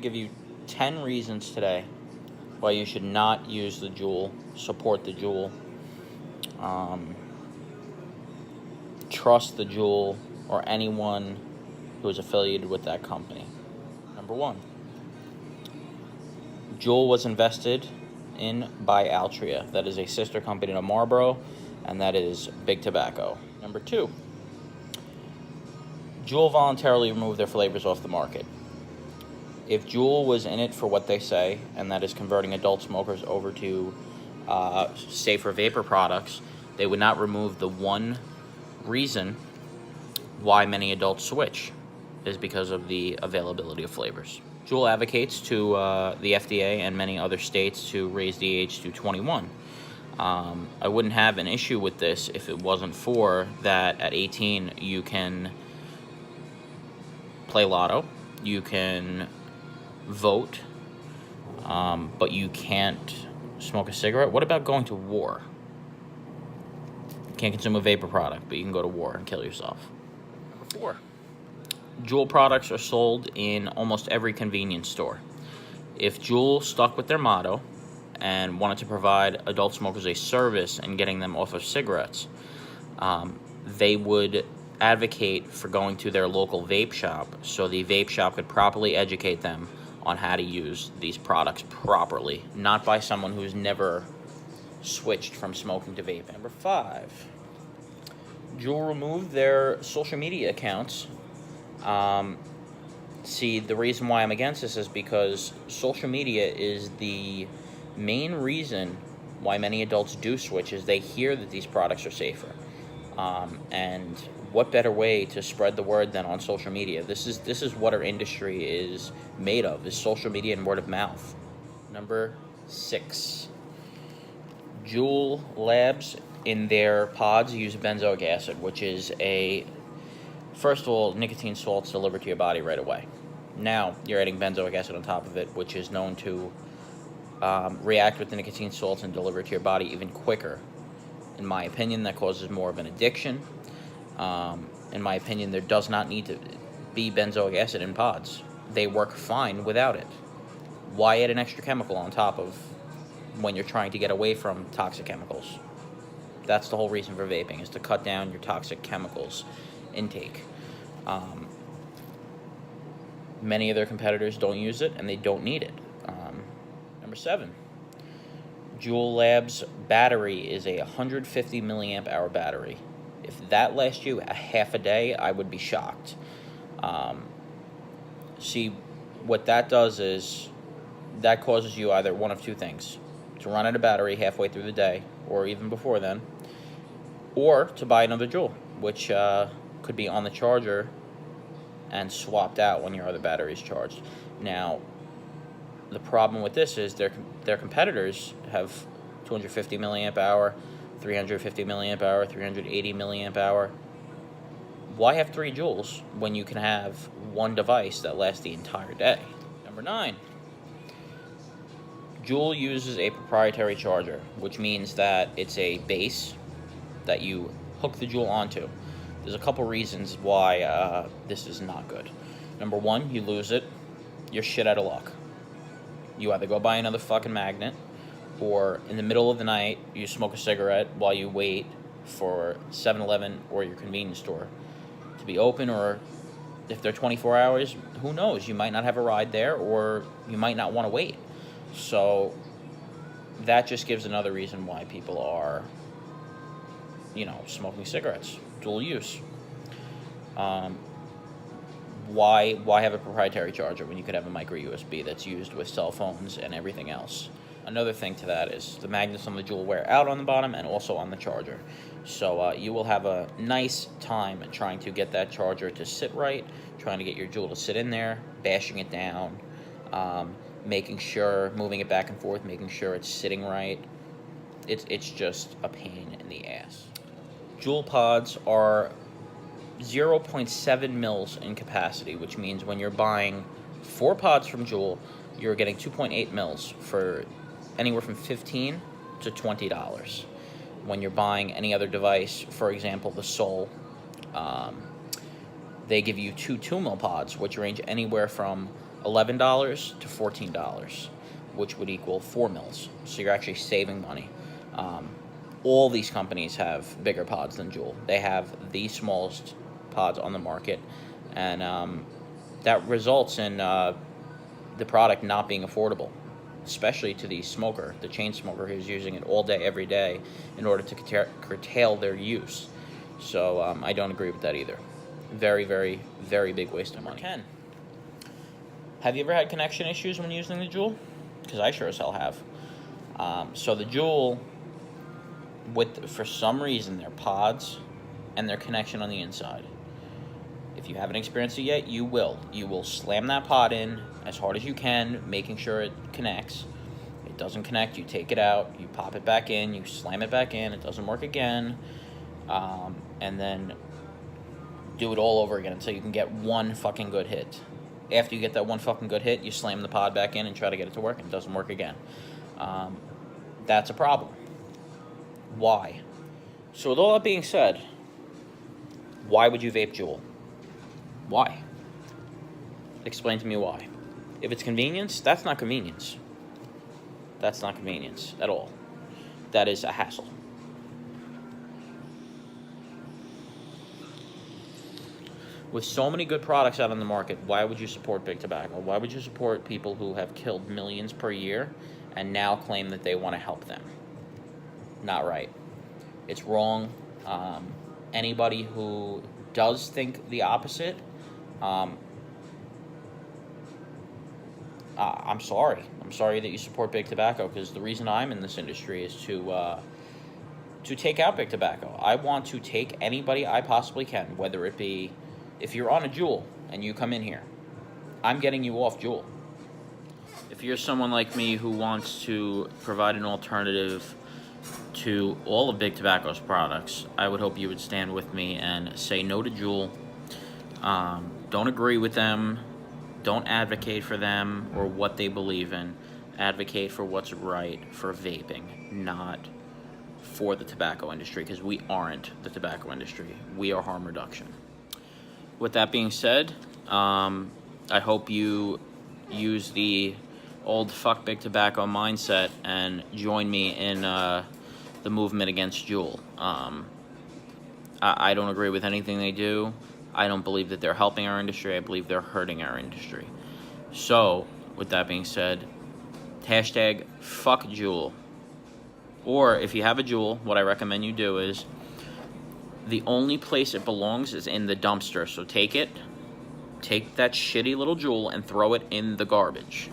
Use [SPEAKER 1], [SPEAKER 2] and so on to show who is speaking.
[SPEAKER 1] give you 10 reasons today why you should not use the Juul, support the Juul, trust the Juul, or anyone who is affiliated with that company. Number 1, Juul was invested in by Altria. That is a sister company to Marlboro, and that is big tobacco. Number 2, Juul voluntarily removed their flavors off the market. If Juul was in it for what they say, and that is converting adult smokers over to safer vapor products, they would not remove the one reason why many adults switch, is because of the availability of flavors. Juul advocates to the FDA and many other states to raise the age to 21. I wouldn't have an issue with this if it wasn't for that at 18 you can play lotto, you can vote, but you can't smoke a cigarette. What about going to war? You can't consume a vapor product, but you can go to war and kill yourself. Number 4, Juul products are sold in almost every convenience store. If Juul stuck with their motto and wanted to provide adult smokers a service in getting them off of cigarettes, they would advocate for going to their local vape shop so the vape shop could properly educate them on how to use these products properly, not by someone who's never switched from smoking to vaping. Number 5, Juul removed their social media accounts. See, the reason why I'm against this is because social media is the main reason why many adults do switch, is they hear that these products are safer. And what better way to spread the word than on social media? This is what our industry is made of, is social media and word of mouth. Number 6, Juul labs in their pods use benzoic acid, which is first of all, nicotine salts delivered to your body right away. Now you're adding benzoic acid on top of it, which is known to react with the nicotine salts and deliver it to your body even quicker. In my opinion, that causes more of an addiction. In my opinion, there does not need to be benzoic acid in pods. They work fine without it. Why add an extra chemical on top of when you're trying to get away from toxic chemicals? That's the whole reason for vaping, is to cut down your toxic chemicals intake. Many of their competitors don't use it, and they don't need it. Number 7, Juul Labs battery is a 150 milliamp hour battery. If that lasts you a half a day, I would be shocked. See, what that does is that causes you either one of two things: to run out of battery halfway through the day, or even before then, or to buy another Juul, which could be on the charger and swapped out when your other battery is charged. Now, the problem with this is their competitors have 250 milliamp hour, 350 milliamp hour, 380 milliamp hour. Why have 3 Juuls when you can have one device that lasts the entire day? Number 9, Juul uses a proprietary charger, which means that it's a base that you hook the Juul onto. There's a couple reasons why this is not good. Number 1, you lose it, you're shit out of luck. You either go buy another fucking magnet, or in the middle of the night, you smoke a cigarette while you wait for 7-Eleven or your convenience store to be open, or if they're 24 hours, who knows? You might not have a ride there, or you might not want to wait. So that just gives another reason why people are, smoking cigarettes, dual use. Why have a proprietary charger when you could have a micro USB that's used with cell phones and everything else? Another thing to that is the magnets on the Juul wear out on the bottom and also on the charger. So you will have a nice time trying to get that charger to sit right, trying to get your Juul to sit in there, bashing it down, moving it back and forth, making sure it's sitting right. It's just a pain in the ass. Juul pods are 0.7 mils in capacity, which means when you're buying 4 pods from Juul, you're getting 2.8 mils for anywhere from $15 to $20. When you're buying any other device, for example, the Soul, they give you 2 2-mil pods, which range anywhere from $11 to $14, which would equal 4 mils. So you're actually saving money. All these companies have bigger pods than Juul. They have the smallest pods on the market, and that results in the product not being affordable, especially to the smoker, the chain smoker who's using it all day, every day, in order to curtail their use. So I don't agree with that either. Very, very, very big waste of money. 10. Have you ever had connection issues when using the Juul? Because I sure as hell have. So the Juul, for some reason, their pods and their connection on the inside. If you haven't experienced it yet, you will. You will slam that pod in as hard as you can, making sure it connects. It doesn't connect, you take it out, you pop it back in, you slam it back in, it doesn't work again, and then do it all over again until you can get one fucking good hit. After you get that one fucking good hit, you slam the pod back in and try to get it to work, and it doesn't work again. That's a problem. Why? So with all that being said, why would you vape Juul? Why? Explain to me why. If it's convenience, that's not convenience. That's not convenience at all. That is a hassle. With so many good products out on the market, why would you support big tobacco? Why would you support people who have killed millions per year and now claim that they want to help them? Not right. It's wrong. Anybody who does think the opposite, I'm sorry. I'm sorry that you support big tobacco, because the reason I'm in this industry is to take out big tobacco. I want to take anybody I possibly can, whether it be, if you're on a Juul and you come in here, I'm getting you off Juul. If you're someone like me who wants to provide an alternative to all of big tobacco's products, I would hope you would stand with me and say no to Juul. Don't agree with them. Don't advocate for them or what they believe in. Advocate for what's right for vaping, not for the tobacco industry, because we aren't the tobacco industry. We are harm reduction. With that being said, I hope you use the old fuck big tobacco mindset and join me in the movement against Juul. I don't agree with anything they do. I don't believe that they're helping our industry. I believe they're hurting our industry. So, with that being said, hashtag fuck Juul. Or if you have a Juul, what I recommend you do is, the only place it belongs is in the dumpster. So take that shitty little Juul and throw it in the garbage.